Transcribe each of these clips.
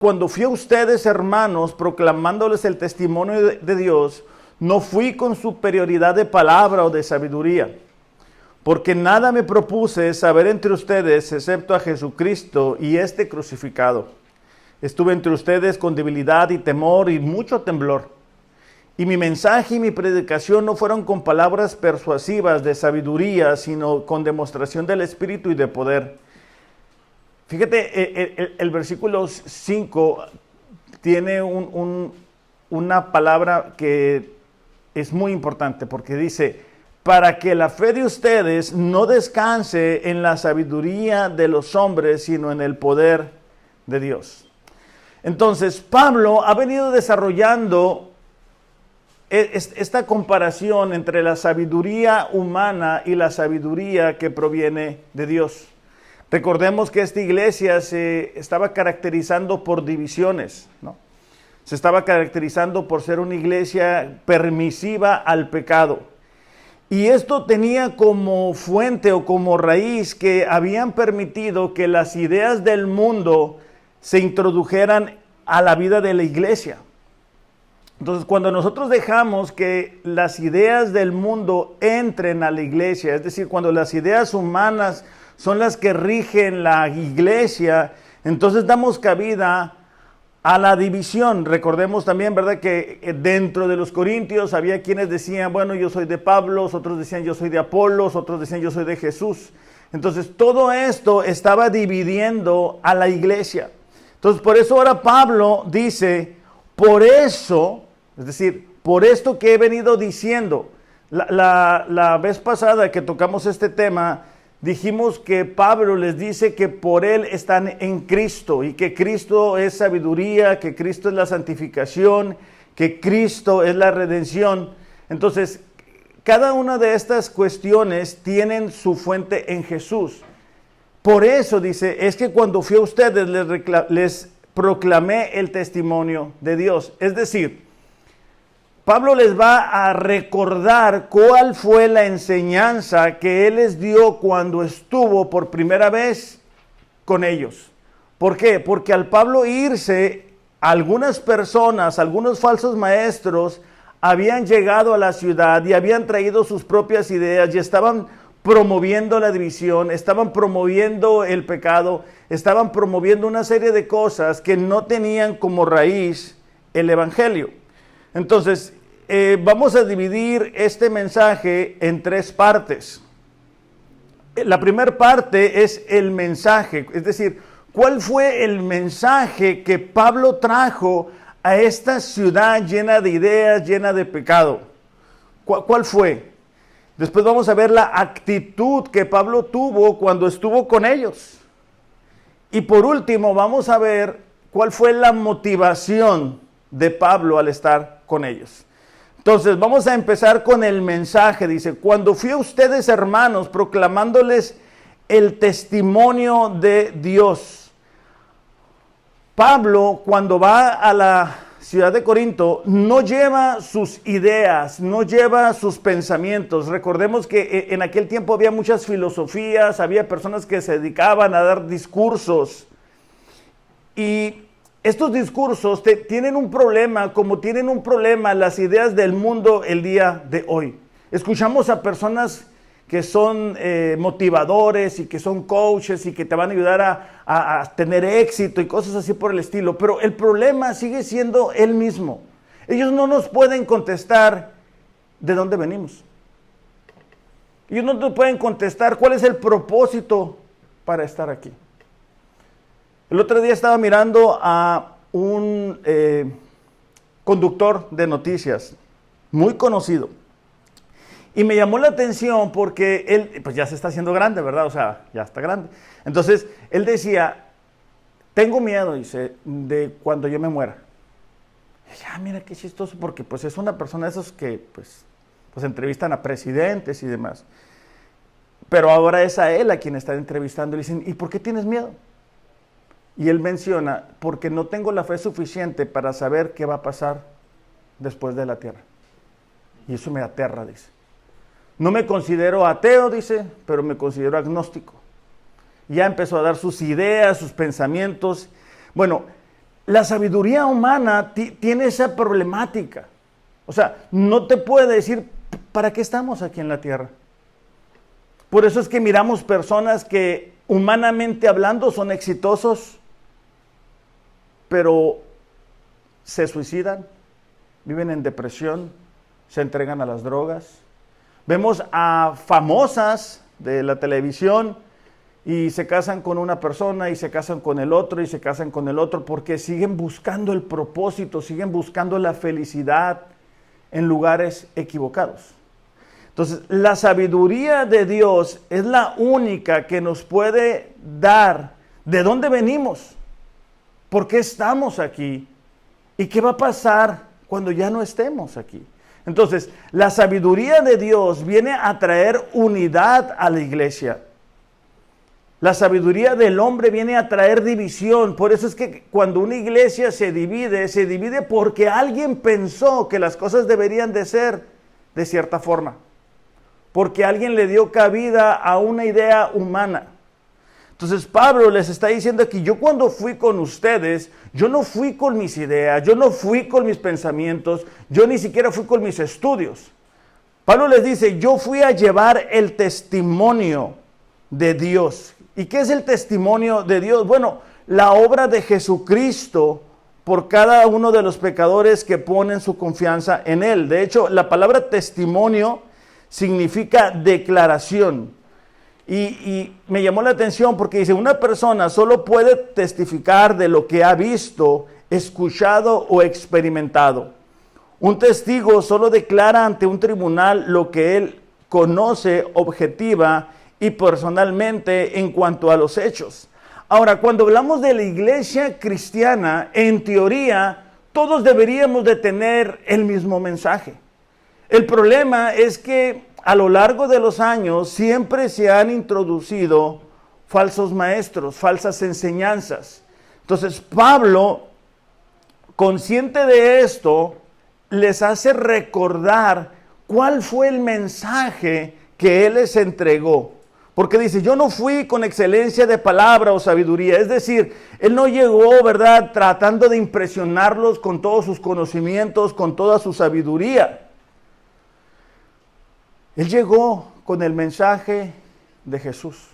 Cuando fui a ustedes, hermanos, proclamándoles el testimonio de Dios, no fui con superioridad de palabra o de sabiduría, porque nada me propuse saber entre ustedes excepto a Jesucristo y este crucificado. Estuve entre ustedes con debilidad y temor y mucho temblor. Y mi mensaje y mi predicación no fueron con palabras persuasivas de sabiduría, sino con demostración del Espíritu y de poder. Fíjate, el versículo 5 tiene una palabra que es muy importante, porque dice, para que la fe de ustedes no descanse en la sabiduría de los hombres, sino en el poder de Dios. Entonces, Pablo ha venido desarrollando esta comparación entre la sabiduría humana y la sabiduría que proviene de Dios. Recordemos que esta iglesia se estaba caracterizando por divisiones, ¿no? Se estaba caracterizando por ser una iglesia permisiva al pecado. Y esto tenía como fuente o como raíz que habían permitido que las ideas del mundo se introdujeran a la vida de la iglesia. Entonces, cuando nosotros dejamos que las ideas del mundo entren a la iglesia, es decir, cuando las ideas humanas son las que rigen la iglesia, entonces damos cabida a la división. Recordemos también, ¿verdad?, que dentro de los corintios había quienes decían, bueno, yo soy de Pablo, otros decían yo soy de Apolos, otros decían yo soy de Jesús. Entonces, todo esto estaba dividiendo a la iglesia. Entonces, por eso ahora Pablo dice, por eso, es decir, por esto que he venido diciendo, la vez pasada que tocamos este tema, dijimos que Pablo les dice que por él están en Cristo y que Cristo es sabiduría, que Cristo es la santificación, que Cristo es la redención. Entonces, cada una de estas cuestiones tienen su fuente en Jesús. Por eso dice, es que cuando fui a ustedes les proclamé el testimonio de Dios. Es decir, Pablo les va a recordar cuál fue la enseñanza que él les dio cuando estuvo por primera vez con ellos. ¿Por qué? Porque al Pablo irse, algunas personas, algunos falsos maestros, habían llegado a la ciudad y habían traído sus propias ideas y estaban promoviendo la división, estaban promoviendo el pecado, estaban promoviendo una serie de cosas que no tenían como raíz el evangelio. Entonces, vamos a dividir este mensaje en tres partes. La primera parte es el mensaje, es decir, ¿cuál fue el mensaje que Pablo trajo a esta ciudad llena de ideas, llena de pecado? ¿Cuál fue? Después vamos a ver la actitud que Pablo tuvo cuando estuvo con ellos. Y por último, vamos a ver cuál fue la motivación de Pablo al estar con ellos. Entonces, vamos a empezar con el mensaje. Dice, cuando fui a ustedes, hermanos, proclamándoles el testimonio de Dios. Pablo, cuando va a la ciudad de Corinto, no lleva sus ideas, no lleva sus pensamientos. Recordemos que en aquel tiempo había muchas filosofías, había personas que se dedicaban a dar discursos. Y estos discursos tienen un problema, como tienen un problema las ideas del mundo el día de hoy. Escuchamos a personas que son motivadores y que son coaches y que te van a ayudar a tener éxito y cosas así por el estilo. Pero el problema sigue siendo el mismo. Ellos no nos pueden contestar de dónde venimos. Ellos no nos pueden contestar cuál es el propósito para estar aquí. El otro día estaba mirando a un conductor de noticias muy conocido. Y me llamó la atención porque él, pues ya se está haciendo grande, ¿verdad? O sea, ya está grande. Entonces, él decía, tengo miedo, dice, de cuando yo me muera. Y dije, mira qué chistoso, porque pues es una persona de esos que pues entrevistan a presidentes y demás. Pero ahora es a él a quien están entrevistando. Y le dicen, ¿y por qué tienes miedo? Y él menciona, porque no tengo la fe suficiente para saber qué va a pasar después de la tierra. Y eso me aterra, dice. No me considero ateo, dice, pero me considero agnóstico. Ya empezó a dar sus ideas, sus pensamientos. Bueno, la sabiduría humana tiene esa problemática. O sea, no te puede decir, ¿para qué estamos aquí en la tierra? Por eso es que miramos personas que humanamente hablando son exitosos, pero se suicidan, viven en depresión, se entregan a las drogas. Vemos a famosas de la televisión y se casan con una persona y se casan con el otro y se casan con el otro porque siguen buscando el propósito, siguen buscando la felicidad en lugares equivocados. Entonces, la sabiduría de Dios es la única que nos puede dar de dónde venimos, por qué estamos aquí y qué va a pasar cuando ya no estemos aquí. Entonces, la sabiduría de Dios viene a traer unidad a la iglesia. La sabiduría del hombre viene a traer división. Por eso es que cuando una iglesia se divide porque alguien pensó que las cosas deberían de ser de cierta forma. Porque alguien le dio cabida a una idea humana. Entonces Pablo les está diciendo aquí, yo cuando fui con ustedes, yo no fui con mis ideas, yo no fui con mis pensamientos, yo ni siquiera fui con mis estudios. Pablo les dice, yo fui a llevar el testimonio de Dios. ¿Y qué es el testimonio de Dios? Bueno, la obra de Jesucristo por cada uno de los pecadores que ponen su confianza en Él. De hecho, la palabra testimonio significa declaración. Y me llamó la atención porque dice, una persona solo puede testificar de lo que ha visto, escuchado o experimentado. Un testigo solo declara ante un tribunal lo que él conoce objetiva y personalmente en cuanto a los hechos. Ahora, cuando hablamos de la iglesia cristiana, en teoría, todos deberíamos de tener el mismo mensaje. El problema es que a lo largo de los años siempre se han introducido falsos maestros, falsas enseñanzas. Entonces Pablo, consciente de esto, les hace recordar cuál fue el mensaje que él les entregó. Porque dice, yo no fui con excelencia de palabra o sabiduría. Es decir, él no llegó, ¿verdad?, tratando de impresionarlos con todos sus conocimientos, con toda su sabiduría. Él llegó con el mensaje de Jesús.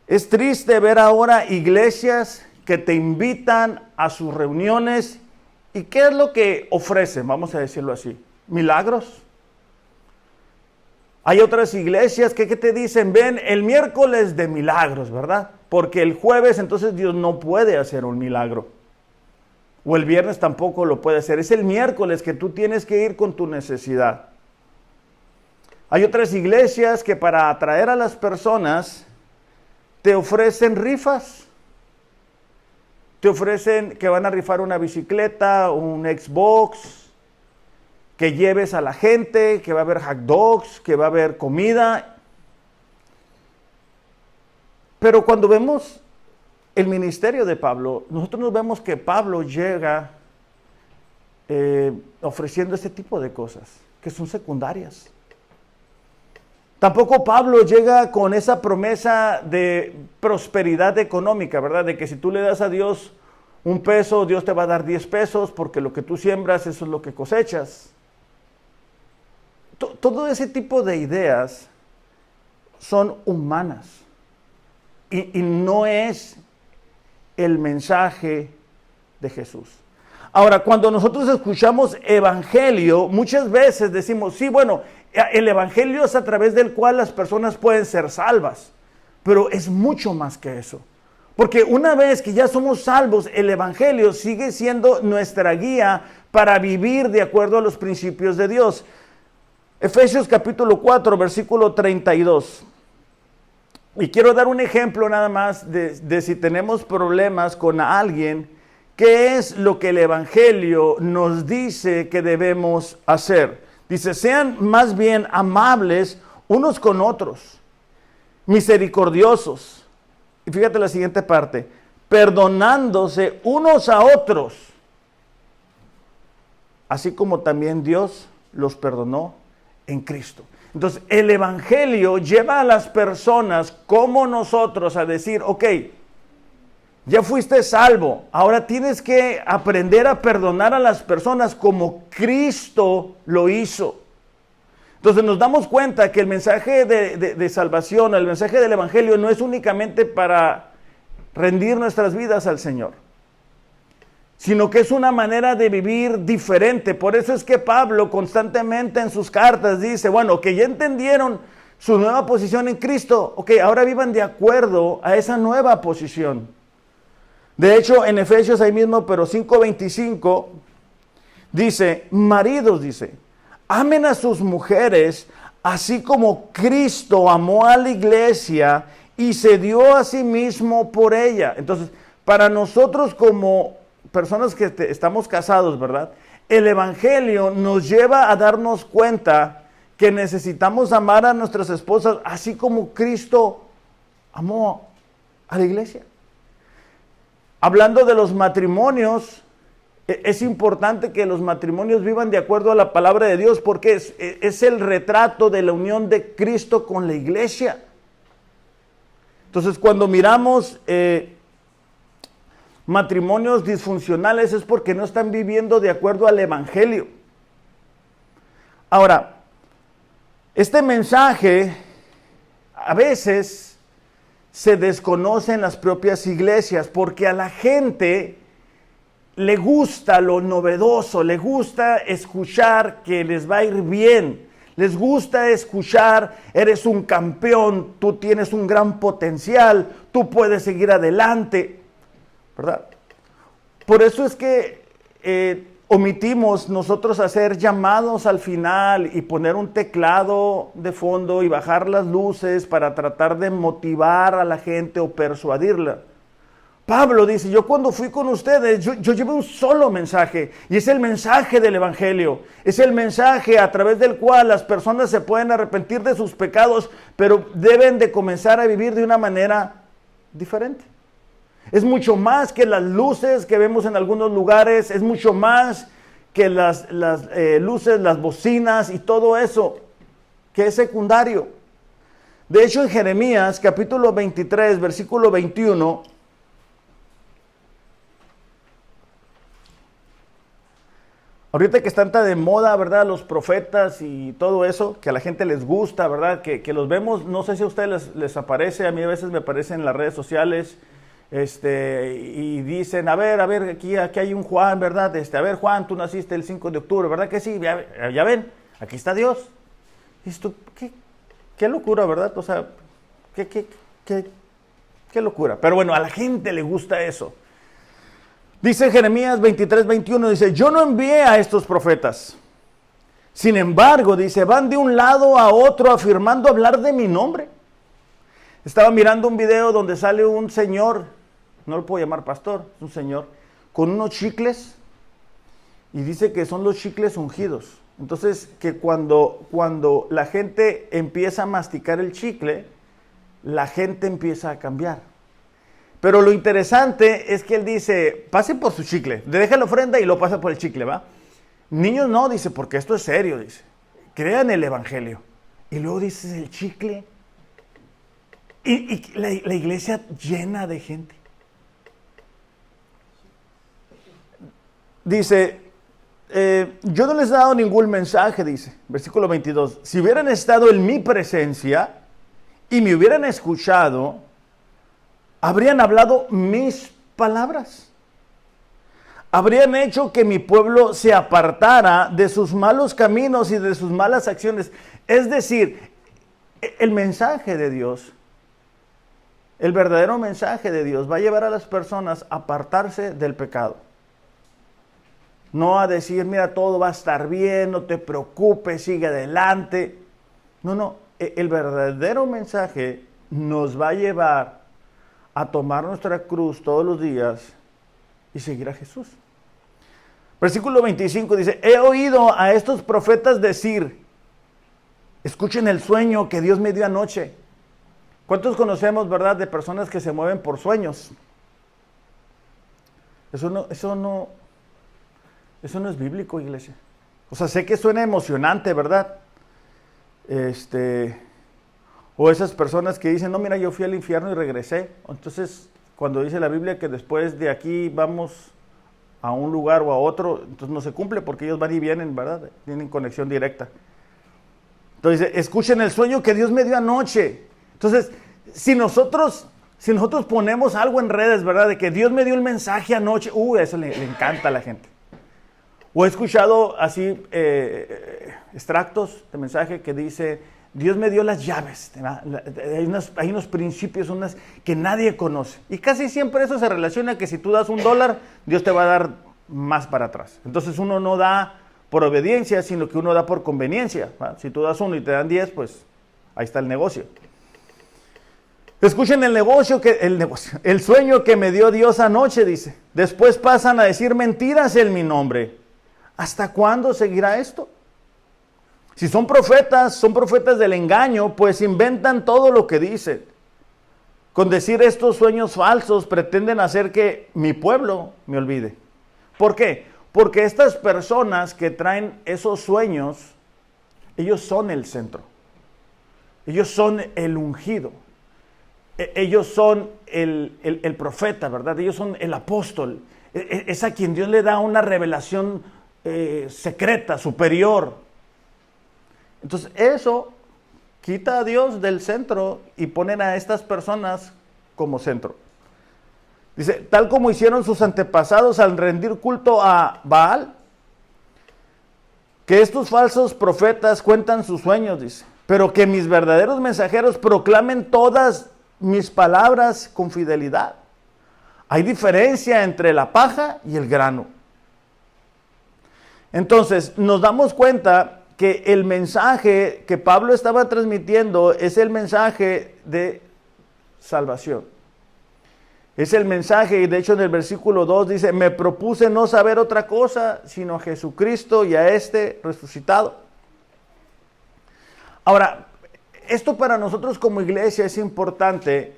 Es triste ver ahora iglesias que te invitan a sus reuniones. ¿Y qué es lo que ofrecen? Vamos a decirlo así. ¿Milagros? Hay otras iglesias que te dicen, ven el miércoles de milagros, ¿verdad? Porque el jueves entonces Dios no puede hacer un milagro. O el viernes tampoco lo puede hacer. Es el miércoles que tú tienes que ir con tu necesidad. Hay otras iglesias que para atraer a las personas te ofrecen rifas. Te ofrecen que van a rifar una bicicleta, un Xbox, que lleves a la gente, que va a haber hot dogs, que va a haber comida. Pero cuando vemos el ministerio de Pablo, nosotros nos vemos que Pablo llega ofreciendo este tipo de cosas, que son secundarias. Tampoco Pablo llega con esa promesa de prosperidad económica, ¿verdad? De que si tú le das a Dios un peso, Dios te va a dar 10 pesos, porque lo que tú siembras, eso es lo que cosechas. Todo ese tipo de ideas son humanas y no es el mensaje de Jesús. Ahora, cuando nosotros escuchamos evangelio, muchas veces decimos, sí, bueno, el evangelio es a través del cual las personas pueden ser salvas, pero es mucho más que eso. Porque una vez que ya somos salvos, el evangelio sigue siendo nuestra guía para vivir de acuerdo a los principios de Dios. Efesios capítulo 4, versículo 32. Y quiero dar un ejemplo nada más de si tenemos problemas con alguien, ¿qué es lo que el evangelio nos dice que debemos hacer? Dice, sean más bien amables unos con otros, misericordiosos. Y fíjate la siguiente parte, perdonándose unos a otros, así como también Dios los perdonó en Cristo. Entonces, el evangelio lleva a las personas como nosotros a decir, ok, Ya fuiste salvo. Ahora tienes que aprender a perdonar a las personas como Cristo lo hizo. Entonces nos damos cuenta que el mensaje de salvación, el mensaje del Evangelio no es únicamente para rendir nuestras vidas al Señor, sino que es una manera de vivir diferente. Por eso es que Pablo constantemente en sus cartas dice, bueno, que ya entendieron su nueva posición en Cristo, ok, ahora vivan de acuerdo a esa nueva posición. De hecho, en Efesios ahí mismo, pero 5:25, dice, maridos, dice, amen a sus mujeres, así como Cristo amó a la iglesia y se dio a sí mismo por ella. Entonces, para nosotros como personas que estamos casados, ¿verdad? El Evangelio nos lleva a darnos cuenta que necesitamos amar a nuestras esposas, así como Cristo amó a la iglesia. Hablando de los matrimonios, es importante que los matrimonios vivan de acuerdo a la palabra de Dios, porque es el retrato de la unión de Cristo con la iglesia. Entonces, cuando miramos matrimonios disfuncionales es porque no están viviendo de acuerdo al Evangelio. Ahora, este mensaje a veces se desconoce en las propias iglesias porque a la gente le gusta lo novedoso, le gusta escuchar que les va a ir bien, les gusta escuchar, eres un campeón, tú tienes un gran potencial, tú puedes seguir adelante, ¿verdad? Por eso es que omitimos nosotros hacer llamados al final y poner un teclado de fondo y bajar las luces para tratar de motivar a la gente o persuadirla. Pablo dice, yo cuando fui con ustedes, yo llevé un solo mensaje, y es el mensaje del Evangelio, es el mensaje a través del cual las personas se pueden arrepentir de sus pecados, pero deben de comenzar a vivir de una manera diferente. Es mucho más que las luces que vemos en algunos lugares, es mucho más que las luces, las bocinas y todo eso, que es secundario. De hecho, en Jeremías, capítulo 23, versículo 21, ahorita que están tan de moda, ¿verdad? Los profetas y todo eso, que a la gente les gusta, ¿verdad? Que los vemos, no sé si a ustedes les aparece, a mí a veces me aparece en las redes sociales, y dicen, a ver, aquí hay un Juan, ¿verdad? A ver, Juan, tú naciste el 5 de octubre, ¿verdad que sí? Ya ven, aquí está Dios. Y esto, qué locura, ¿verdad? O sea, qué locura. Pero bueno, a la gente le gusta eso. Dice Jeremías 23:21, dice, yo no envié a estos profetas. Sin embargo, dice, van de un lado a otro afirmando hablar de mi nombre. Estaba mirando un video donde sale un señor, no lo puedo llamar pastor, es un señor, con unos chicles, y dice que son los chicles ungidos. Entonces, que cuando la gente empieza a masticar el chicle, la gente empieza a cambiar. Pero lo interesante es que él dice, pase por su chicle, deja la ofrenda y lo pasa por el chicle, ¿va? Niños no, dice, porque esto es serio, dice. Crean el Evangelio. Y luego dices el chicle. Y la iglesia llena de gente. Dice, yo no les he dado ningún mensaje, dice, versículo 22. Si hubieran estado en mi presencia y me hubieran escuchado, habrían hablado mis palabras. Habrían hecho que mi pueblo se apartara de sus malos caminos y de sus malas acciones. Es decir, el mensaje de Dios, el verdadero mensaje de Dios va a llevar a las personas a apartarse del pecado. No a decir, mira, todo va a estar bien, no te preocupes, sigue adelante. No, el verdadero mensaje nos va a llevar a tomar nuestra cruz todos los días y seguir a Jesús. Versículo 25 dice, he oído a estos profetas decir, escuchen el sueño que Dios me dio anoche. ¿Cuántos conocemos, verdad, de personas que se mueven por sueños? Eso no es bíblico, iglesia. O sea, sé que suena emocionante, ¿verdad? O esas personas que dicen, no, mira, yo fui al infierno y regresé. Entonces, cuando dice la Biblia que después de aquí vamos a un lugar o a otro, entonces no se cumple porque ellos van y vienen, ¿verdad? Tienen conexión directa. Entonces, escuchen el sueño que Dios me dio anoche. Entonces, si nosotros ponemos algo en redes, ¿verdad? De que Dios me dio el mensaje anoche, eso le encanta a la gente. O he escuchado así extractos de mensaje que dice, Dios me dio las llaves, hay unos principios, unas que nadie conoce. Y casi siempre eso se relaciona que si tú das $1, Dios te va a dar más para atrás. Entonces uno no da por obediencia, sino que uno da por conveniencia, ¿verdad? Si tú das 1 y te dan 10, pues ahí está el negocio. Escuchen el sueño que me dio Dios anoche, dice. Después pasan a decir mentiras en mi nombre. ¿Hasta cuándo seguirá esto? Si son profetas del engaño, pues inventan todo lo que dicen. Con decir estos sueños falsos pretenden hacer que mi pueblo me olvide. ¿Por qué? Porque estas personas que traen esos sueños, ellos son el centro. Ellos son el ungido. Ellos son el profeta, ¿verdad? Ellos son el apóstol. Es a quien Dios le da una revelación secreta, superior. Entonces eso quita a Dios del centro y ponen a estas personas como centro. Dice, tal como hicieron sus antepasados al rendir culto a Baal, que estos falsos profetas cuentan sus sueños, dice, pero que mis verdaderos mensajeros proclamen todas mis palabras con fidelidad. Hay diferencia entre la paja y el grano. Entonces, nos damos cuenta que el mensaje que Pablo estaba transmitiendo es el mensaje de salvación. Es el mensaje, y de hecho en el versículo 2 dice, me propuse no saber otra cosa, sino a Jesucristo y a este resucitado. Ahora, esto para nosotros como iglesia es importante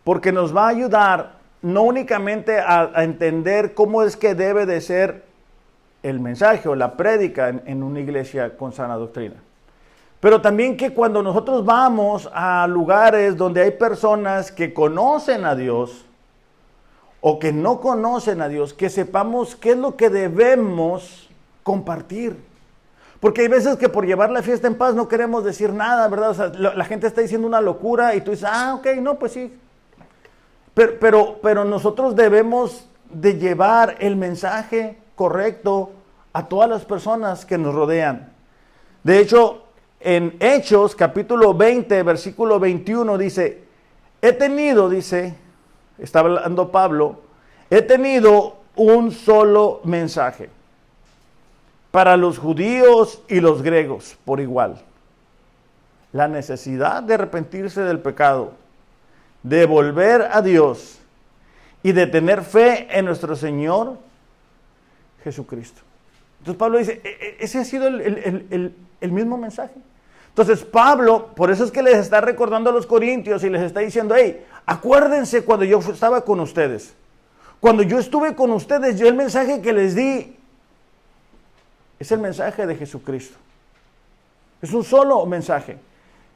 porque nos va a ayudar no únicamente a entender cómo es que debe de ser el mensaje o la prédica en una iglesia con sana doctrina. Pero también que cuando nosotros vamos a lugares donde hay personas que conocen a Dios o que no conocen a Dios, que sepamos qué es lo que debemos compartir. Porque hay veces que por llevar la fiesta en paz no queremos decir nada, ¿verdad? O sea, la gente está diciendo una locura y tú dices, ok, no, pues sí. Pero nosotros debemos de llevar el mensaje correcto a todas las personas que nos rodean. De hecho, en Hechos, capítulo 20, versículo 21, dice, está hablando Pablo, he tenido un solo mensaje para los judíos y los griegos por igual. La necesidad de arrepentirse del pecado, de volver a Dios y de tener fe en nuestro Señor Jesucristo. Entonces Pablo dice, ese ha sido el mismo mensaje. Entonces Pablo, por eso es que les está recordando a los corintios y les está diciendo, hey, acuérdense cuando yo estaba con ustedes. Cuando yo estuve con ustedes, yo el mensaje que les di es el mensaje de Jesucristo. Es un solo mensaje.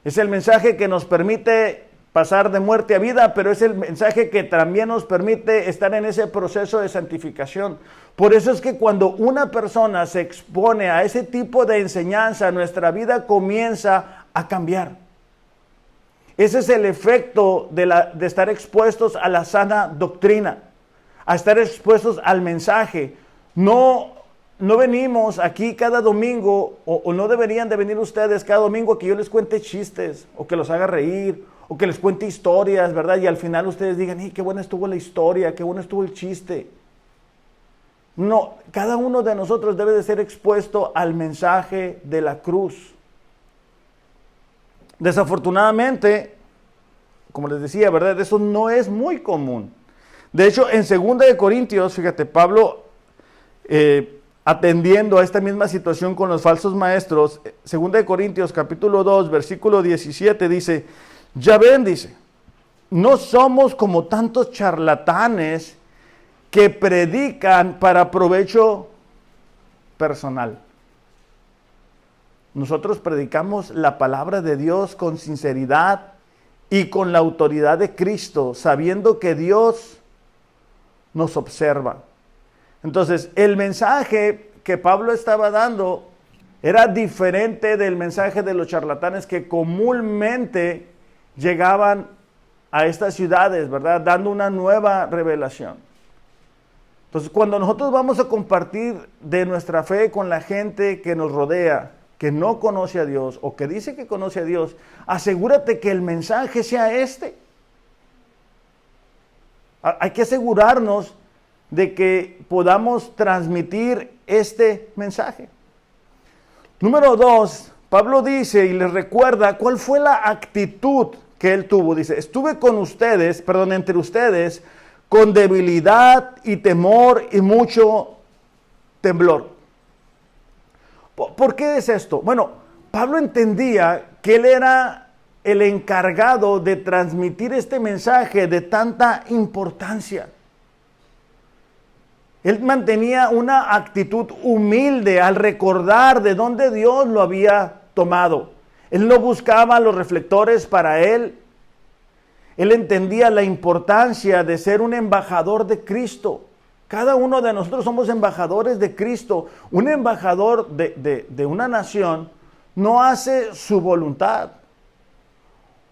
Es el mensaje que nos permite pasar de muerte a vida, pero es el mensaje que también nos permite estar en ese proceso de santificación. Por eso es que cuando una persona se expone a ese tipo de enseñanza, nuestra vida comienza a cambiar. Ese es el efecto de estar expuestos a la sana doctrina, a estar expuestos al mensaje. No venimos aquí cada domingo, o no deberían de venir ustedes cada domingo a que yo les cuente chistes, o que los haga reír, o que les cuente historias, ¿verdad? Y al final ustedes digan, qué buena estuvo la historia, qué bueno estuvo el chiste. No, cada uno de nosotros debe de ser expuesto al mensaje de la cruz. Desafortunadamente, como les decía, ¿verdad? Eso no es muy común. De hecho, en 2 Corintios, fíjate, Pablo, atendiendo a esta misma situación con los falsos maestros, 2 Corintios capítulo 2, versículo 17, dice, ya ven, dice, no somos como tantos charlatanes que predican para provecho personal. Nosotros predicamos la palabra de Dios con sinceridad y con la autoridad de Cristo, sabiendo que Dios nos observa. Entonces, el mensaje que Pablo estaba dando era diferente del mensaje de los charlatanes que comúnmente llegaban a estas ciudades, ¿verdad? Dando una nueva revelación. Entonces, cuando nosotros vamos a compartir de nuestra fe con la gente que nos rodea, que no conoce a Dios o que dice que conoce a Dios, asegúrate que el mensaje sea este. Hay que asegurarnos de que podamos transmitir este mensaje. Número 2, Pablo dice y les recuerda cuál fue la actitud que él tuvo. Dice, estuve con ustedes, entre ustedes, con debilidad y temor y mucho temblor. ¿Por qué es esto? Bueno, Pablo entendía que él era el encargado de transmitir este mensaje de tanta importancia. Él mantenía una actitud humilde al recordar de dónde Dios lo había tomado. Él no buscaba los reflectores para él. Él entendía la importancia de ser un embajador de Cristo. Cada uno de nosotros somos embajadores de Cristo. Un embajador de una nación no hace su voluntad.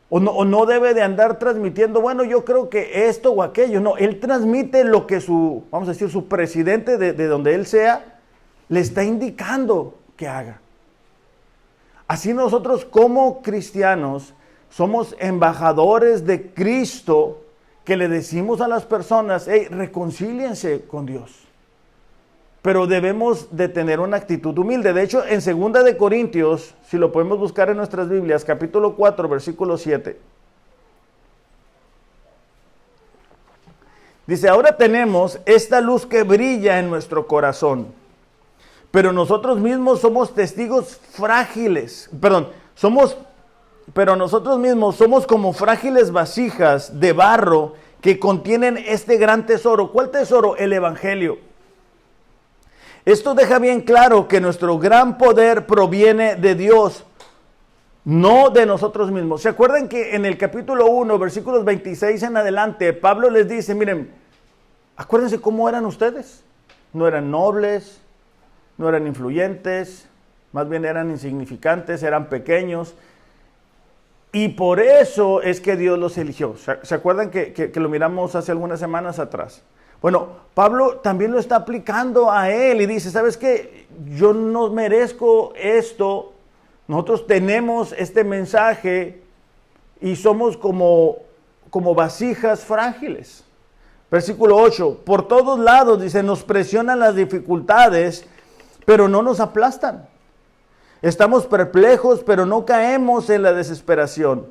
O no debe de andar transmitiendo, bueno, yo creo que esto o aquello. No, él transmite lo que su presidente de donde él sea, le está indicando que haga. Así nosotros como cristianos somos embajadores de Cristo que le decimos a las personas, hey, reconcíliense con Dios. Pero debemos de tener una actitud humilde. De hecho, en 2 de Corintios, si lo podemos buscar en nuestras Biblias, capítulo 4, versículo 7. Dice, ahora tenemos esta luz que brilla en nuestro corazón, pero nosotros mismos somos testigos frágiles. Pero nosotros mismos somos como frágiles vasijas de barro que contienen este gran tesoro. ¿Cuál tesoro? El Evangelio. Esto deja bien claro que nuestro gran poder proviene de Dios, no de nosotros mismos. ¿Se acuerdan que en el capítulo 1, versículos 26 en adelante, Pablo les dice, miren, acuérdense cómo eran ustedes? No eran nobles, no eran influyentes, más bien eran insignificantes, eran pequeños. Y por eso es que Dios los eligió. ¿Se acuerdan que lo miramos hace algunas semanas atrás? Bueno, Pablo también lo está aplicando a él y dice, ¿sabes qué? Yo no merezco esto. Nosotros tenemos este mensaje y somos como vasijas frágiles. Versículo 8, por todos lados, dice, nos presionan las dificultades, pero no nos aplastan. Estamos perplejos, pero no caemos en la desesperación.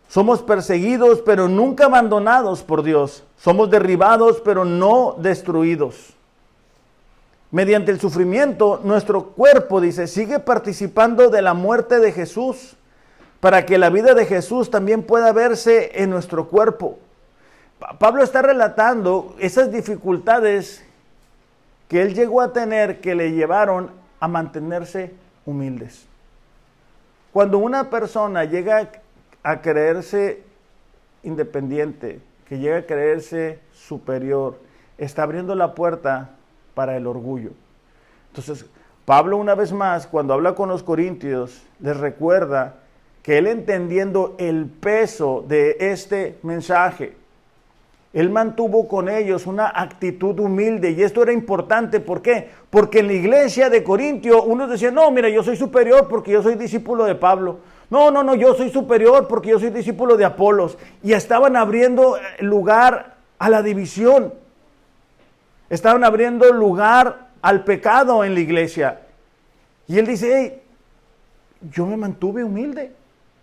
Somos perseguidos, pero nunca abandonados por Dios. Somos derribados, pero no destruidos. Mediante el sufrimiento, nuestro cuerpo, dice, sigue participando de la muerte de Jesús, para que la vida de Jesús también pueda verse en nuestro cuerpo. Pablo está relatando esas dificultades que él llegó a tener que le llevaron a mantenerse humildes. Cuando una persona llega a creerse independiente, que llega a creerse superior, está abriendo la puerta para el orgullo. Entonces, Pablo una vez más, cuando habla con los corintios, les recuerda que él, entendiendo el peso de este mensaje, él mantuvo con ellos una actitud humilde, y esto era importante. ¿Por qué? Porque en la iglesia de Corintio unos decían, no, mira, yo soy superior porque yo soy discípulo de Pablo. No, yo soy superior porque yo soy discípulo de Apolos. Y estaban abriendo lugar a la división. Estaban abriendo lugar al pecado en la iglesia. Y él dice, hey, yo me mantuve humilde.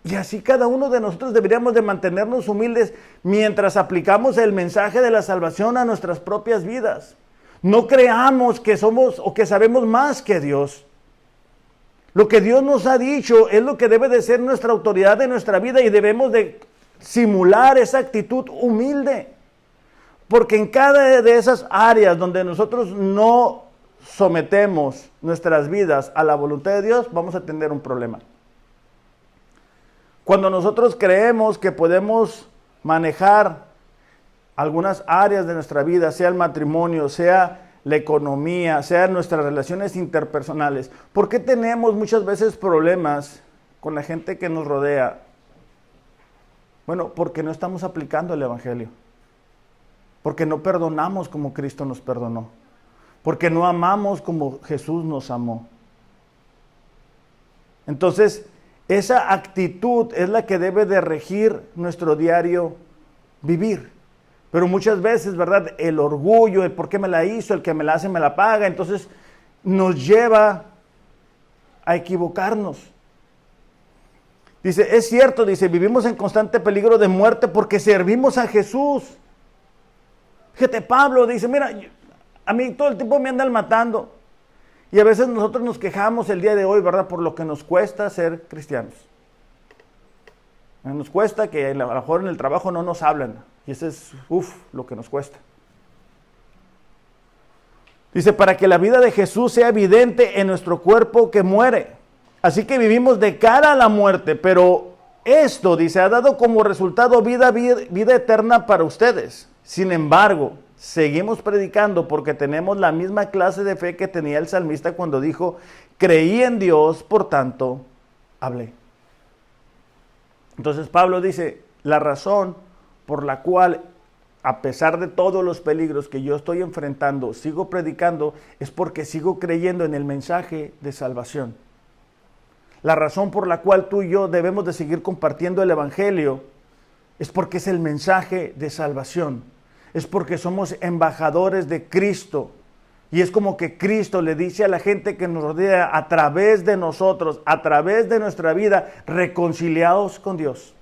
Y así cada uno de nosotros deberíamos de mantenernos humildes mientras aplicamos el mensaje de la salvación a nuestras propias vidas. No creamos que somos o que sabemos más que Dios. Lo que Dios nos ha dicho es lo que debe de ser nuestra autoridad en nuestra vida, y debemos de simular esa actitud humilde. Porque en cada de esas áreas donde nosotros no sometemos nuestras vidas a la voluntad de Dios, vamos a tener un problema. Cuando nosotros creemos que podemos manejar algunas áreas de nuestra vida, sea el matrimonio, sea la economía, sea nuestras relaciones interpersonales, ¿por qué tenemos muchas veces problemas con la gente que nos rodea? Bueno, porque no estamos aplicando el Evangelio. Porque no perdonamos como Cristo nos perdonó. Porque no amamos como Jesús nos amó. Entonces, esa actitud es la que debe de regir nuestro diario vivir. Pero muchas veces, ¿verdad? El orgullo, el por qué me la hizo, el que me la hace me la paga, entonces nos lleva a equivocarnos. Dice, es cierto, dice, vivimos en constante peligro de muerte porque servimos a Jesús. Fíjate, Pablo dice, mira, a mí todo el tiempo me andan matando. Y a veces nosotros nos quejamos el día de hoy, ¿verdad? Por lo que nos cuesta ser cristianos. Nos cuesta que a lo mejor en el trabajo no nos hablan. Y ese es, lo que nos cuesta. Dice, para que la vida de Jesús sea evidente en nuestro cuerpo que muere. Así que vivimos de cara a la muerte, pero esto, dice, ha dado como resultado vida eterna para ustedes. Sin embargo, seguimos predicando porque tenemos la misma clase de fe que tenía el salmista cuando dijo, creí en Dios, por tanto, hablé. Entonces Pablo dice, la razón por la cual, a pesar de todos los peligros que yo estoy enfrentando, sigo predicando, es porque sigo creyendo en el mensaje de salvación. La razón por la cual tú y yo debemos de seguir compartiendo el Evangelio es porque es el mensaje de salvación. Es porque somos embajadores de Cristo. Y es como que Cristo le dice a la gente que nos rodea, a través de nosotros, a través de nuestra vida, reconciliados con Dios.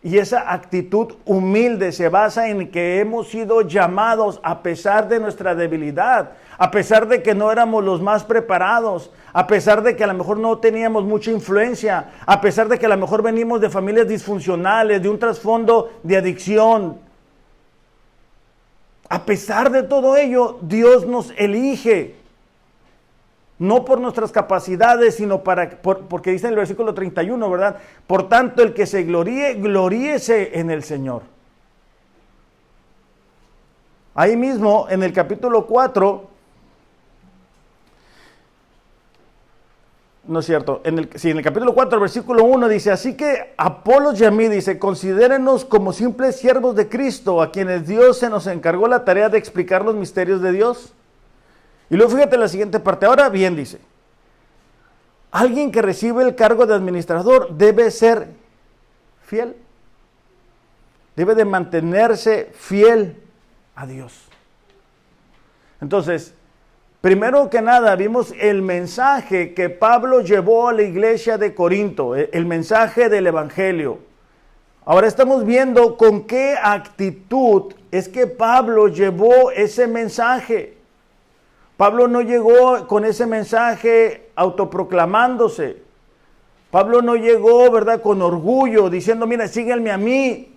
Y esa actitud humilde se basa en que hemos sido llamados a pesar de nuestra debilidad, a pesar de que no éramos los más preparados, a pesar de que a lo mejor no teníamos mucha influencia, a pesar de que a lo mejor venimos de familias disfuncionales, de un trasfondo de adicción. A pesar de todo ello, Dios nos elige. No por nuestras capacidades, sino porque dice en el versículo 31, ¿verdad? Por tanto, el que se gloríe, gloríese en el Señor. Ahí mismo, en el capítulo 4, no es cierto, en el capítulo 4, versículo 1 dice, así que Apolos y a mí, dice, considérenos como simples siervos de Cristo, a quienes Dios se nos encargó la tarea de explicar los misterios de Dios. Y luego fíjate la siguiente parte. Ahora bien, dice, alguien que recibe el cargo de administrador debe ser fiel. Debe de mantenerse fiel a Dios. Entonces, primero que nada, vimos el mensaje que Pablo llevó a la iglesia de Corinto, el mensaje del Evangelio. Ahora estamos viendo con qué actitud es que Pablo llevó ese mensaje. Pablo no llegó con ese mensaje autoproclamándose. Pablo no llegó, ¿verdad?, con orgullo, diciendo, mira, sígueme a mí.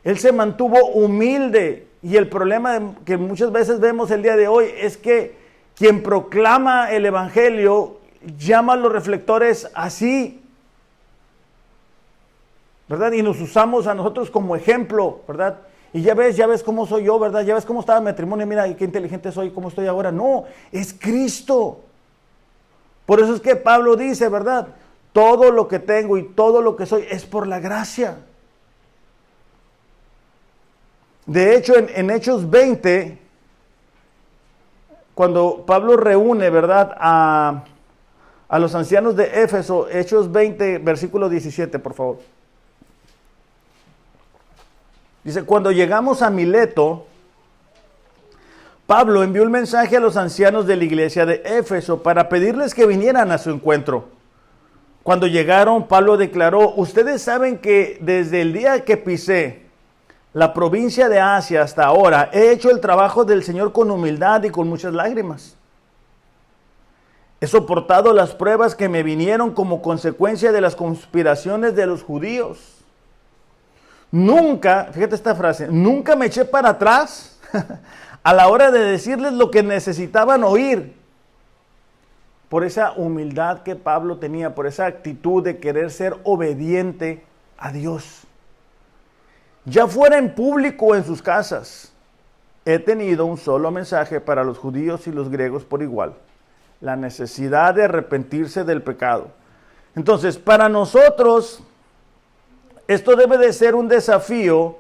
Él se mantuvo humilde. Y el problema que muchas veces vemos el día de hoy es que quien proclama el Evangelio llama a los reflectores así, ¿verdad? Y nos usamos a nosotros como ejemplo, ¿verdad? Y ya ves cómo soy yo, ¿verdad? Ya ves cómo estaba mi matrimonio, mira qué inteligente soy, cómo estoy ahora. No, es Cristo. Por eso es que Pablo dice, ¿verdad? Todo lo que tengo y todo lo que soy es por la gracia. De hecho, en Hechos 20, cuando Pablo reúne, ¿verdad?, a los ancianos de Éfeso, Hechos 20, versículo 17, por favor. Dice, cuando llegamos a Mileto, Pablo envió un mensaje a los ancianos de la iglesia de Éfeso para pedirles que vinieran a su encuentro. Cuando llegaron, Pablo declaró, ustedes saben que desde el día que pisé la provincia de Asia hasta ahora, he hecho el trabajo del Señor con humildad y con muchas lágrimas. He soportado las pruebas que me vinieron como consecuencia de las conspiraciones de los judíos. Nunca, fíjate esta frase, nunca me eché para atrás a la hora de decirles lo que necesitaban oír. por esa humildad que Pablo tenía, por esa actitud de querer ser obediente a Dios. Ya fuera en público o en sus casas, he tenido un solo mensaje para los judíos y los griegos por igual: la necesidad de arrepentirse del pecado. Entonces, para nosotros, esto debe de ser un desafío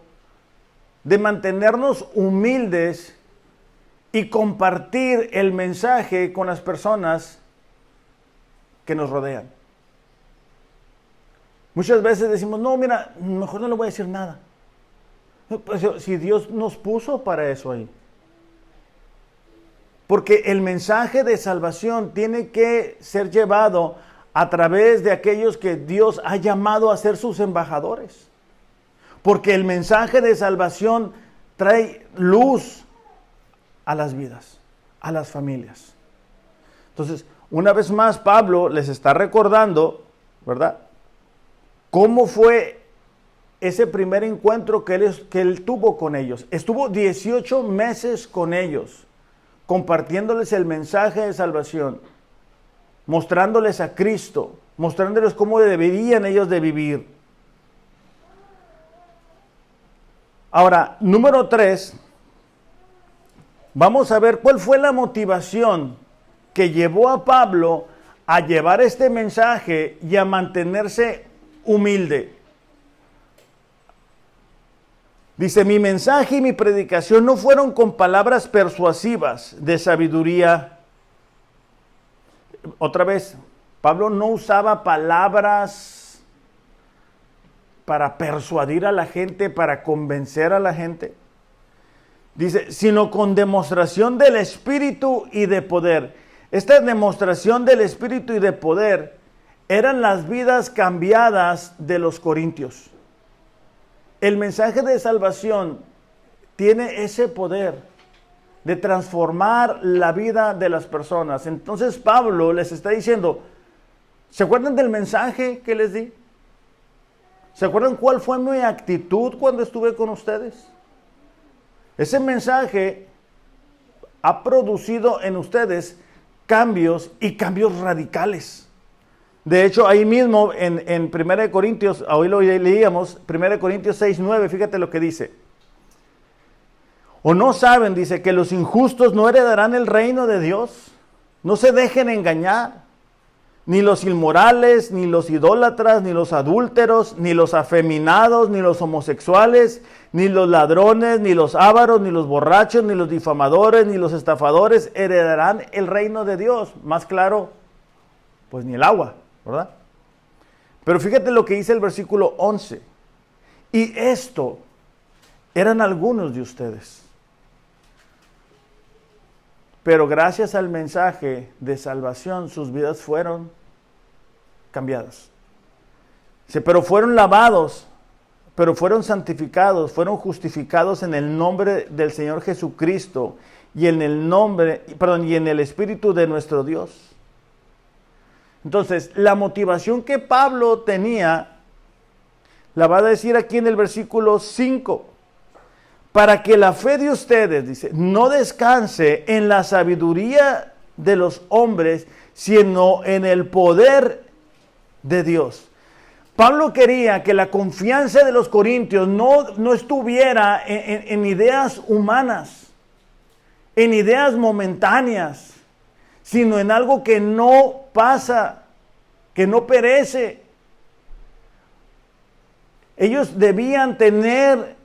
de mantenernos humildes y compartir el mensaje con las personas que nos rodean. Muchas veces decimos, no, mira, mejor no le voy a decir nada. Pues, si Dios nos puso para eso ahí. Porque el mensaje de salvación tiene que ser llevado a través de aquellos que Dios ha llamado a ser sus embajadores. Porque el mensaje de salvación trae luz a las vidas, a las familias. Entonces, una vez más, Pablo les está recordando, ¿verdad?, cómo fue ese primer encuentro que él tuvo con ellos. Estuvo 18 meses con ellos, compartiéndoles el mensaje de salvación, mostrándoles a Cristo, mostrándoles cómo deberían ellos de vivir. Ahora, número 3, vamos a ver cuál fue la motivación que llevó a Pablo a llevar este mensaje y a mantenerse humilde. Dice, mi mensaje y mi predicación no fueron con palabras persuasivas de sabiduría. Otra vez, Pablo no usaba palabras para persuadir a la gente, para convencer a la gente. Dice, sino con demostración del Espíritu y de poder. Esta demostración del Espíritu y de poder eran las vidas cambiadas de los corintios. El mensaje de salvación tiene ese poder de transformar la vida de las personas. Entonces Pablo les está diciendo, ¿se acuerdan del mensaje que les di? ¿Se acuerdan cuál fue mi actitud cuando estuve con ustedes? Ese mensaje ha producido en ustedes cambios y cambios radicales. De hecho, ahí mismo en 1 Corintios, hoy lo leíamos, 1 Corintios 6:9, fíjate lo que dice. ¿O no saben, dice, que los injustos no heredarán el reino de Dios? No se dejen engañar. Ni los inmorales, ni los idólatras, ni los adúlteros, ni los afeminados, ni los homosexuales, ni los ladrones, ni los ávaros, ni los borrachos, ni los difamadores, ni los estafadores heredarán el reino de Dios. Más claro, pues ni el agua, ¿verdad? Pero fíjate lo que dice el versículo 11. Y esto eran algunos de ustedes. Pero gracias al mensaje de salvación, sus vidas fueron cambiadas. Dice, pero fueron lavados, pero fueron santificados, fueron justificados en el nombre del Señor Jesucristo y en el Espíritu de nuestro Dios. Entonces, la motivación que Pablo tenía, la va a decir aquí en el versículo 5. Para que la fe de ustedes, dice, no descanse en la sabiduría de los hombres, sino en el poder de Dios. Pablo quería que la confianza de los corintios no estuviera en ideas humanas, en ideas momentáneas, sino en algo que no pasa, que no perece. Ellos debían tener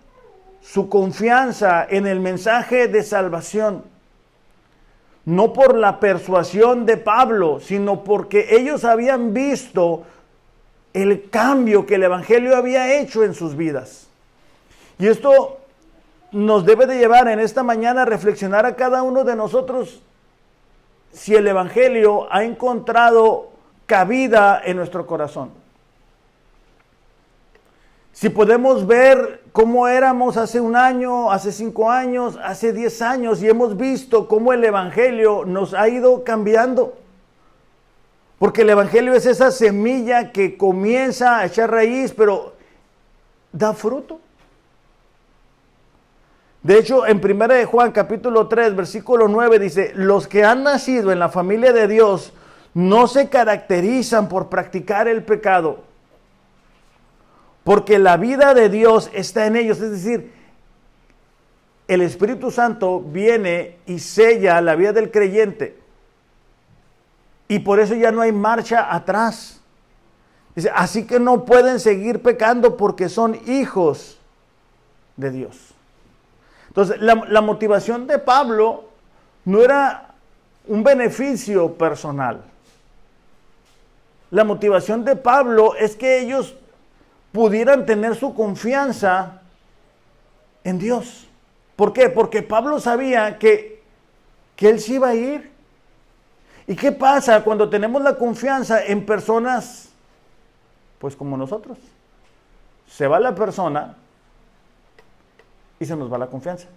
su confianza en el mensaje de salvación, no por la persuasión de Pablo, sino porque ellos habían visto el cambio que el Evangelio había hecho en sus vidas. Y esto nos debe de llevar en esta mañana a reflexionar a cada uno de nosotros si el Evangelio ha encontrado cabida en nuestro corazón. Si podemos ver cómo éramos hace un año, hace 5 años, hace 10 años, y hemos visto cómo el Evangelio nos ha ido cambiando. Porque el Evangelio es esa semilla que comienza a echar raíz, pero da fruto. De hecho, en 1 Juan capítulo 3, versículo 9 dice, los que han nacido en la familia de Dios no se caracterizan por practicar el pecado, porque la vida de Dios está en ellos. Es decir, el Espíritu Santo viene y sella la vida del creyente, y por eso ya no hay marcha atrás. Dice, así que no pueden seguir pecando porque son hijos de Dios. Entonces, la motivación de Pablo no era un beneficio personal. La motivación de Pablo es que ellos pudieran tener su confianza en Dios. ¿Por qué? Porque Pablo sabía que él sí iba a ir. ¿Y qué pasa cuando tenemos la confianza en personas, pues como nosotros? Se va la persona y se nos va la confianza.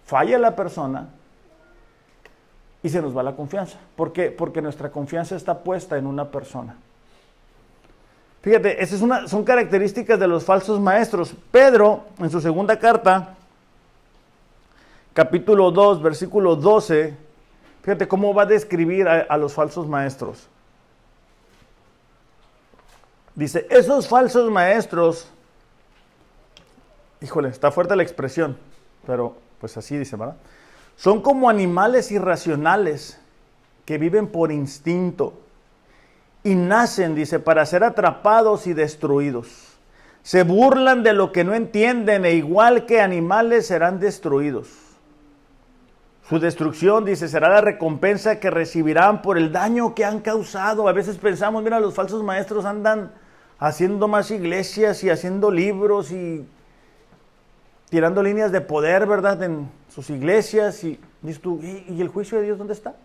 Falla la persona y se nos va la confianza. ¿Por qué? Porque nuestra confianza está puesta en una persona. Fíjate, son características de los falsos maestros. Pedro, en su segunda carta, capítulo 2, versículo 12, fíjate cómo va a describir a los falsos maestros. Dice, esos falsos maestros, híjole, está fuerte la expresión, pero pues así dice, ¿verdad? Son como animales irracionales que viven por instinto y nacen, dice, para ser atrapados y destruidos. Se burlan de lo que no entienden e igual que animales serán destruidos. Su destrucción, dice, será la recompensa que recibirán por el daño que han causado. A veces pensamos, mira, los falsos maestros andan haciendo más iglesias y haciendo libros y tirando líneas de poder, ¿verdad?, en sus iglesias. Y dices tú, ¿y el juicio de Dios dónde está?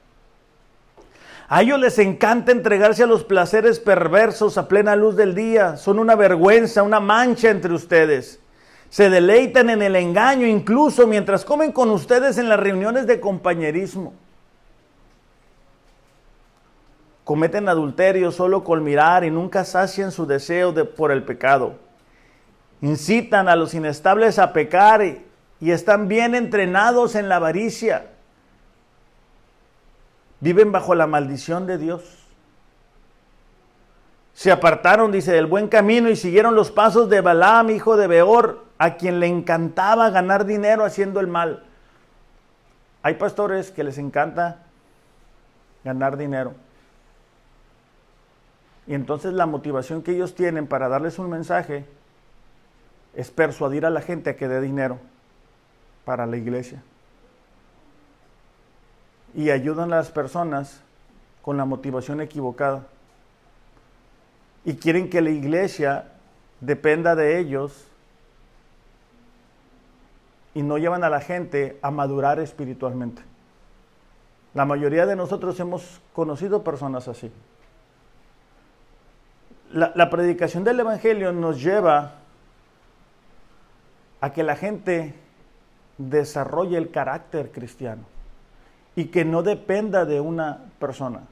A ellos les encanta entregarse a los placeres perversos a plena luz del día. Son una vergüenza, una mancha entre ustedes. Se deleitan en el engaño incluso mientras comen con ustedes en las reuniones de compañerismo. Cometen adulterio solo con mirar y nunca sacian su deseo por el pecado. Incitan a los inestables a pecar y están bien entrenados en la avaricia. Viven bajo la maldición de Dios. Se apartaron, dice, del buen camino y siguieron los pasos de Balaam, hijo de Beor, a quien le encantaba ganar dinero haciendo el mal. Hay pastores que les encanta ganar dinero. Y entonces la motivación que ellos tienen para darles un mensaje es persuadir a la gente a que dé dinero para la iglesia. Y ayudan a las personas con la motivación equivocada. Y quieren que la iglesia dependa de ellos y no llevan a la gente a madurar espiritualmente. La mayoría de nosotros hemos conocido personas así. La predicación del evangelio nos lleva a que la gente desarrolle el carácter cristiano y que no dependa de una persona.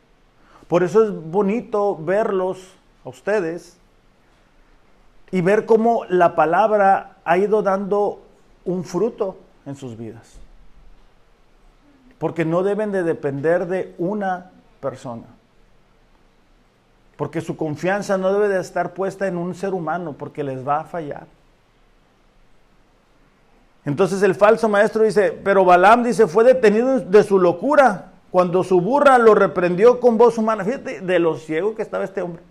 Por eso es bonito verlos a ustedes y ver cómo la palabra ha ido dando un fruto en sus vidas. Porque no deben de depender de una persona. Porque su confianza no debe de estar puesta en un ser humano, porque les va a fallar. Entonces el falso maestro dice, pero Balaam, dice, fue detenido de su locura cuando su burra lo reprendió con voz humana. Fíjate de lo ciego que estaba este hombre.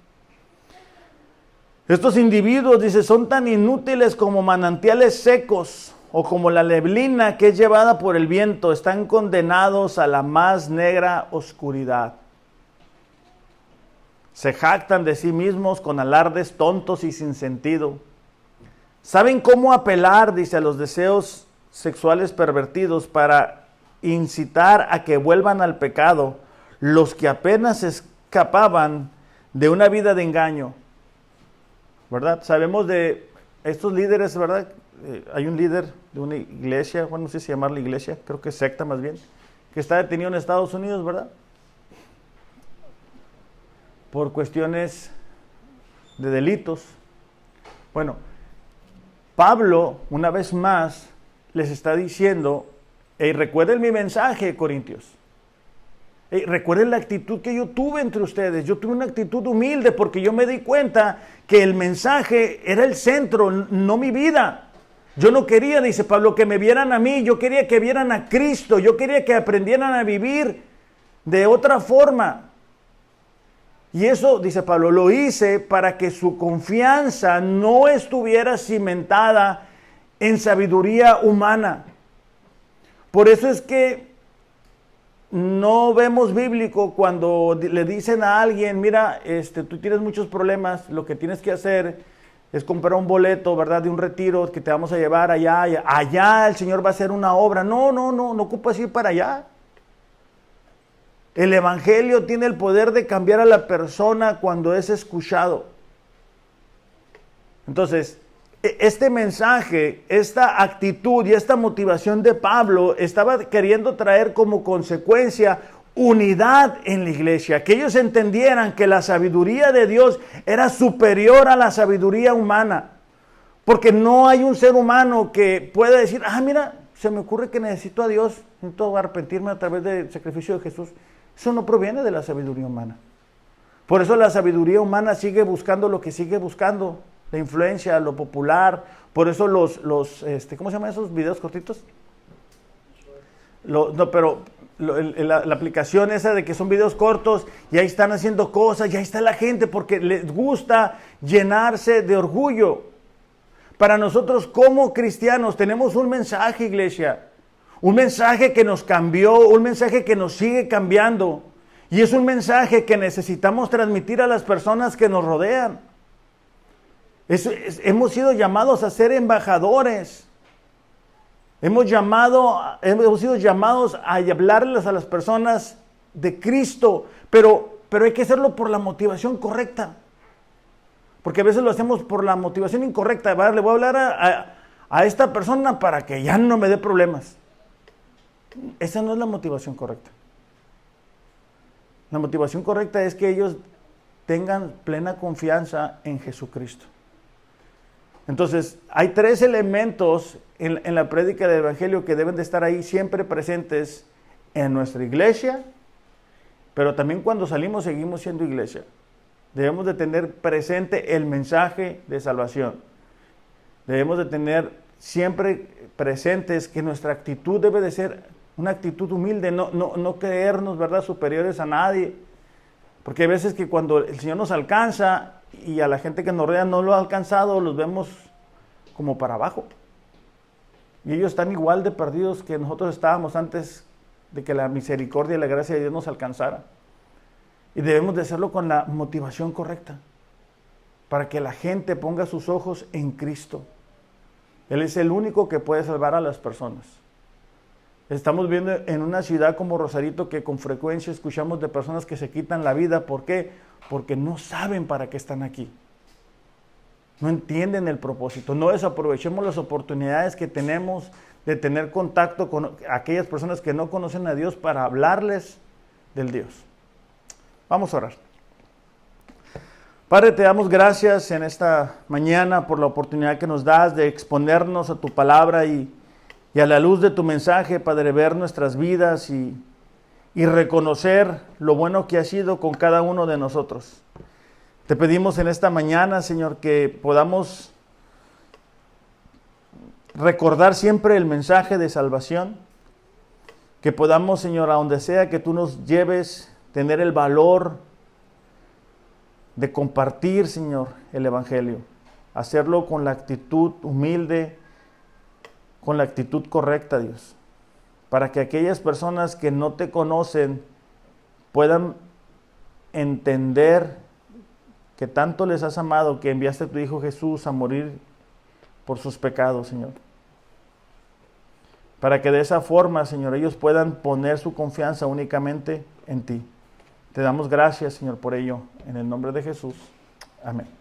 Estos individuos, dice, son tan inútiles como manantiales secos o como la neblina que es llevada por el viento. Están condenados a la más negra oscuridad. Se jactan de sí mismos con alardes tontos y sin sentido. Saben cómo apelar, dice, a los deseos sexuales pervertidos para incitar a que vuelvan al pecado los que apenas escapaban de una vida de engaño. ¿Verdad? Sabemos de estos líderes, ¿verdad? Hay un líder de una iglesia, bueno, no sé si llamarla iglesia, creo que es secta más bien, que está detenido en Estados Unidos, ¿verdad? Por cuestiones de delitos. Bueno, Pablo, una vez más, les está diciendo, hey, recuerden mi mensaje, Corintios. Recuerden la actitud que yo tuve entre ustedes. Yo tuve una actitud humilde porque yo me di cuenta que el mensaje era el centro, no mi vida. Yo no quería, dice Pablo, que me vieran a mí. Yo quería que vieran a Cristo. Yo quería que aprendieran a vivir de otra forma. Y eso, dice Pablo, lo hice para que su confianza no estuviera cimentada en sabiduría humana. Por eso es que no vemos bíblico cuando le dicen a alguien, mira, tú tienes muchos problemas, lo que tienes que hacer es comprar un boleto, ¿verdad? De un retiro que te vamos a llevar allá, allá el Señor va a hacer una obra. No ocupas ir para allá. El Evangelio tiene el poder de cambiar a la persona cuando es escuchado. Entonces, este mensaje, esta actitud y esta motivación de Pablo estaba queriendo traer como consecuencia unidad en la iglesia, que ellos entendieran que la sabiduría de Dios era superior a la sabiduría humana, porque no hay un ser humano que pueda decir, mira, se me ocurre que necesito a Dios, necesito arrepentirme a través del sacrificio de Jesús. Eso no proviene de la sabiduría humana. Por eso la sabiduría humana sigue buscando lo que sigue buscando, la influencia, lo popular. Por eso ¿cómo se llaman esos videos cortitos? La aplicación esa de que son videos cortos y ahí están haciendo cosas y ahí está la gente porque les gusta llenarse de orgullo. Para nosotros como cristianos tenemos un mensaje, iglesia. Un mensaje que nos cambió, un mensaje que nos sigue cambiando. Y es un mensaje que necesitamos transmitir a las personas que nos rodean. Hemos sido llamados a ser embajadores. Hemos sido llamados a hablarles a las personas de Cristo. Pero hay que hacerlo por la motivación correcta. Porque a veces lo hacemos por la motivación incorrecta. Le voy a hablar a esta persona para que ya no me dé problemas. Esa no es la motivación correcta. La motivación correcta es que ellos tengan plena confianza en Jesucristo. Entonces, hay 3 elementos en la prédica del Evangelio que deben de estar ahí siempre presentes en nuestra iglesia, pero también cuando salimos seguimos siendo iglesia. Debemos de tener presente el mensaje de salvación. Debemos de tener siempre presentes que nuestra actitud debe de ser una actitud humilde, no creernos, ¿verdad?, superiores a nadie. Porque hay veces que cuando el Señor nos alcanza y a la gente que nos rodea no lo ha alcanzado, los vemos como para abajo. Y ellos están igual de perdidos que nosotros estábamos antes de que la misericordia y la gracia de Dios nos alcanzara. Y debemos de hacerlo con la motivación correcta, para que la gente ponga sus ojos en Cristo. Él es el único que puede salvar a las personas. Estamos viendo en una ciudad como Rosarito que con frecuencia escuchamos de personas que se quitan la vida. ¿Por qué? Porque no saben para qué están aquí. No entienden el propósito. No desaprovechemos las oportunidades que tenemos de tener contacto con aquellas personas que no conocen a Dios para hablarles del Dios. Vamos a orar. Padre, te damos gracias en esta mañana por la oportunidad que nos das de exponernos a tu palabra y a la luz de tu mensaje, Padre, ver nuestras vidas y reconocer lo bueno que has sido con cada uno de nosotros. Te pedimos en esta mañana, Señor, que podamos recordar siempre el mensaje de salvación, que podamos, Señor, a donde sea que tú nos lleves, tener el valor de compartir, Señor, el Evangelio, hacerlo con la actitud humilde, con la actitud correcta, Dios, para que aquellas personas que no te conocen puedan entender que tanto les has amado que enviaste a tu Hijo Jesús a morir por sus pecados, Señor. Para que de esa forma, Señor, ellos puedan poner su confianza únicamente en ti. Te damos gracias, Señor, por ello. En el nombre de Jesús. Amén.